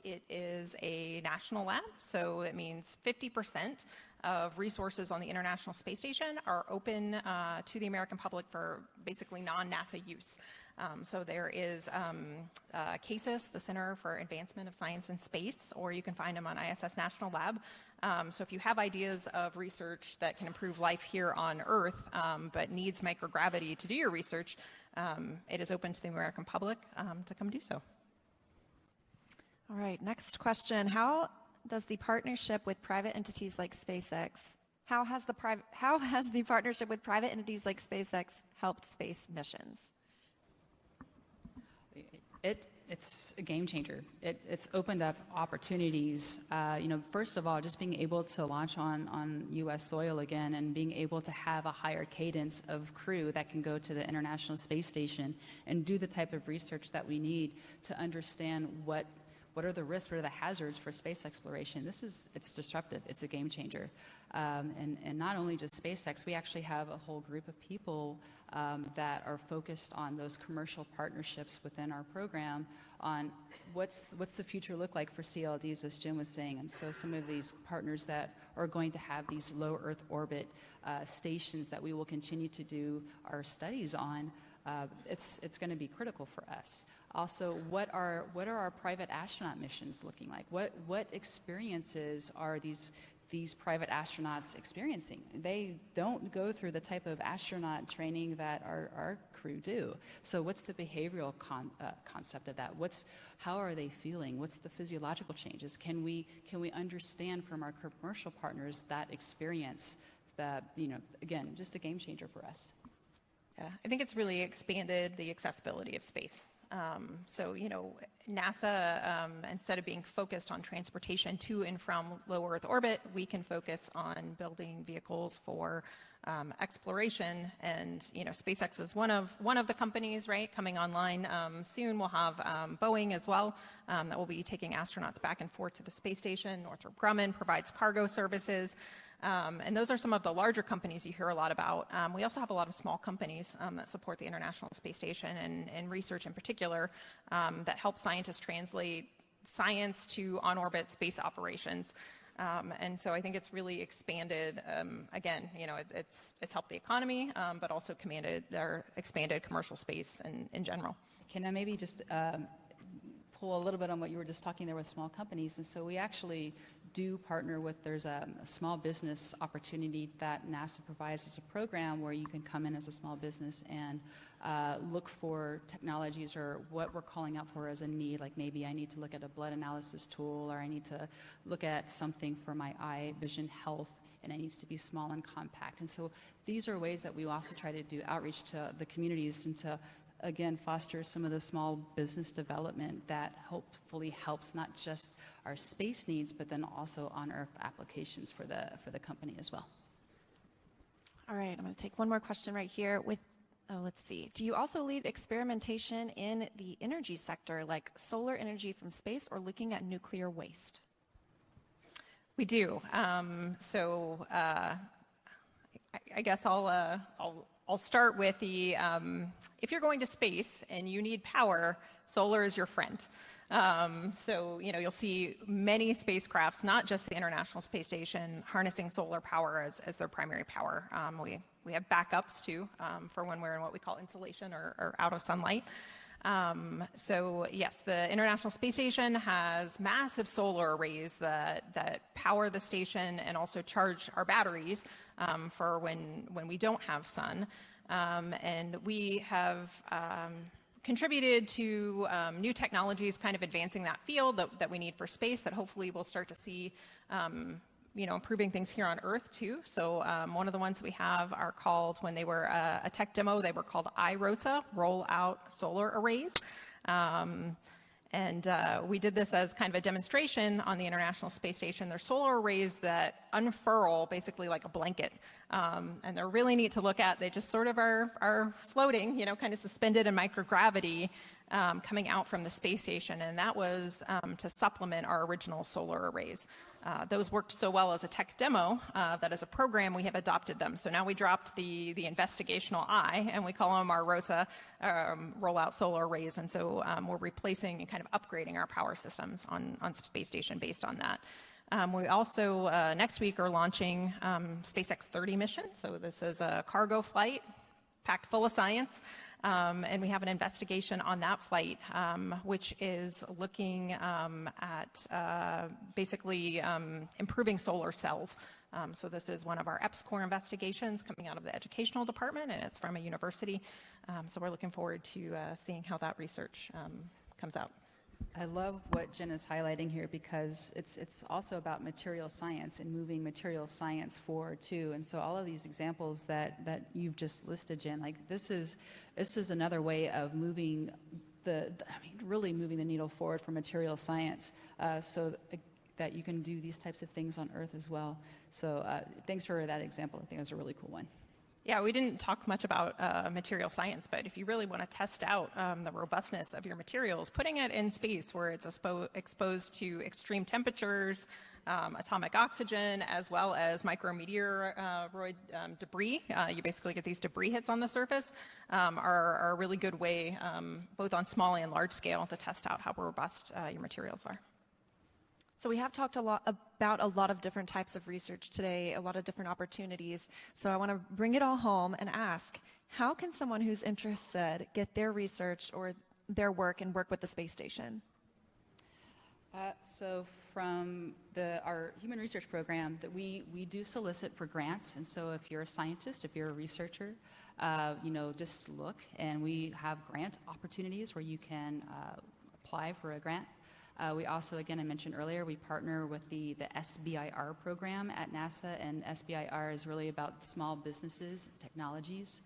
it is a national lab. So it means 50% of resources on the International Space Station are open to the American public for basically non-NASA use. So there is CASIS, the Center for Advancement of Science in Space, or you can find them on ISS National Lab. So if you have ideas of research that can improve life here on Earth, but needs microgravity to do your research, it is open to the American public to come do so. All right, next question. How does the partnership with private entities like SpaceX, how has the partnership with private entities like SpaceX helped space missions? It's a game changer. It's opened up opportunities. First of all, just being able to launch on U.S. soil again and being able to have a higher cadence of crew that can go to the International Space Station and do the type of research that we need to understand what are the risks, what are the hazards for space exploration. It's disruptive. It's a game changer. And not only just SpaceX, we actually have a whole group of people that are focused on those commercial partnerships within our program on what's the future look like for CLDs, as Jim was saying. And so some of these partners that are going to have these low Earth orbit stations that we will continue to do our studies on, it's going to be critical for us. Also, what are our private astronaut missions looking like? What experiences are these private astronauts experiencing? They don't go through the type of astronaut training that our crew do. So what's the behavioral concept of that? How are they feeling? What's the physiological changes? Can we understand from our commercial partners that experience? That, again, just a game changer for us. Yeah, I think it's really expanded the accessibility of space. So, NASA, instead of being focused on transportation to and from low Earth orbit, we can focus on building vehicles for exploration. And, SpaceX is one of the companies, right, coming online soon. We'll have Boeing as well that will be taking astronauts back and forth to the space station. Northrop Grumman provides cargo services. And those are some of the larger companies you hear a lot about. We also have a lot of small companies that support the International Space Station and research in particular that help scientists translate science to on-orbit space operations. And so I think it's really expanded, again, it's helped the economy, but also expanded commercial space in general. Can I maybe just pull a little bit on what you were just talking there with small companies? And so we actually do partner with, there's a small business opportunity that NASA provides as a program where you can come in as a small business and look for technologies or what we're calling out for as a need, like maybe I need to look at a blood analysis tool, or I need to look at something for my eye vision health, and it needs to be small and compact. And so these are ways that we also try to do outreach to the communities and to, again, foster some of the small business development that hopefully helps not just our space needs, but then also on-Earth applications for the company as well. All right, I'm going to take one more question right here with, let's see. Do you also lead experimentation in the energy sector, like solar energy from space or looking at nuclear waste? We do. I guess I'll start with the, if you're going to space and you need power, solar is your friend. You'll see many spacecrafts, not just the International Space Station, harnessing solar power as their primary power. We have backups too, for when we're in what we call insolation or out of sunlight. Yes, the International Space Station has massive solar arrays that power the station and also charge our batteries for when we don't have sun. And we have contributed to new technologies kind of advancing that field that we need for space that hopefully we'll start to see improving things here on Earth too. So one of the ones that we have are called, when they were a tech demo, they were called iROSA, Roll Out Solar Arrays. We did this as kind of a demonstration on the International Space Station. They're solar arrays that unfurl basically like a blanket. And they're really neat to look at. They just sort of are floating, kind of suspended in microgravity, coming out from the space station. And that was to supplement our original solar arrays. Those worked so well as a tech demo that as a program we have adopted them. So now we dropped the investigational I, and we call them our ROSA, rollout solar arrays. And so we're replacing and kind of upgrading our power systems on space station based on that. We also, next week, are launching SpaceX 30 mission. So this is a cargo flight packed full of science. And we have an investigation on that flight, which is looking at basically improving solar cells. So this is one of our EPS-Core investigations coming out of the educational department, and it's from a university. So we're looking forward to seeing how that research comes out. I love what Jen is highlighting here because it's also about material science and moving material science forward too. And so all of these examples that you've just listed, Jen, like this is another way of moving really moving the needle forward for material science, so that you can do these types of things on Earth as well. So thanks for that example. I think it was a really cool one. Yeah, we didn't talk much about material science, but if you really want to test out the robustness of your materials, putting it in space where it's exposed to extreme temperatures, atomic oxygen, as well as micrometeoroid debris, you basically get these debris hits on the surface, are a really good way, both on small and large scale, to test out how robust your materials are. So we have talked a lot about a lot of different types of research today, a lot of different opportunities. So I want to bring it all home and ask, how can someone who's interested get their research or their work and work with the space station? So from our human research program, that we do solicit for grants. And so if you're a scientist, if you're a researcher, just look, and we have grant opportunities where you can apply for a grant. We also, again, I mentioned earlier, we partner with the SBIR program at NASA, and SBIR is really about small businesses, technologies.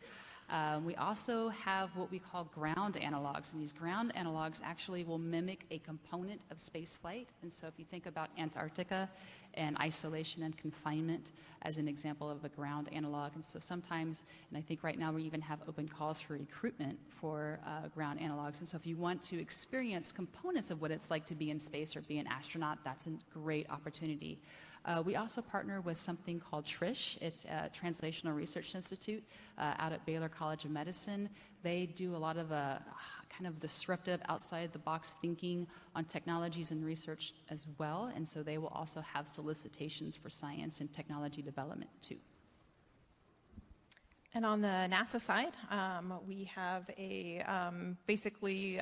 We also have what we call ground analogs, and these ground analogs actually will mimic a component of spaceflight. And so if you think about Antarctica and isolation and confinement as an example of a ground analog, and so sometimes, and I think right now we even have open calls for recruitment for ground analogs. And so if you want to experience components of what it's like to be in space or be an astronaut, that's a great opportunity. We also partner with something called TRISH. It's a Translational Research Institute out at Baylor College of Medicine. They do a lot of kind of disruptive, outside-the-box thinking on technologies and research as well. And so they will also have solicitations for science and technology development too. And on the NASA side, we have a basically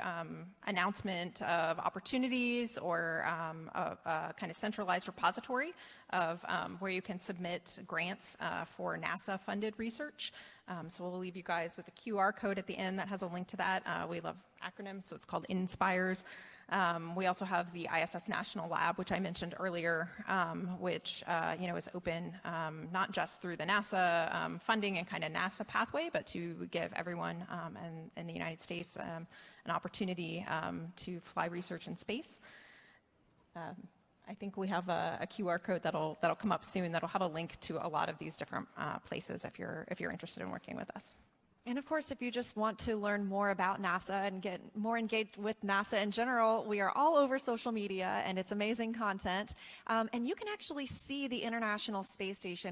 announcement of opportunities or a kind of centralized repository of where you can submit grants for NASA-funded research. So we'll leave you guys with a QR code at the end that has a link to that. We love acronyms, so it's called INSPIRES. We also have the ISS National Lab, which I mentioned earlier, which is open not just through the NASA funding and kind of NASA pathway, but to give everyone in the United States an opportunity to fly research in space. I think we have a QR code that'll come up soon that'll have a link to a lot of these different places if you're interested in working with us. And of course, if you just want to learn more about NASA and get more engaged with NASA in general, we are all over social media, and it's amazing content. And you can actually see the International Space Station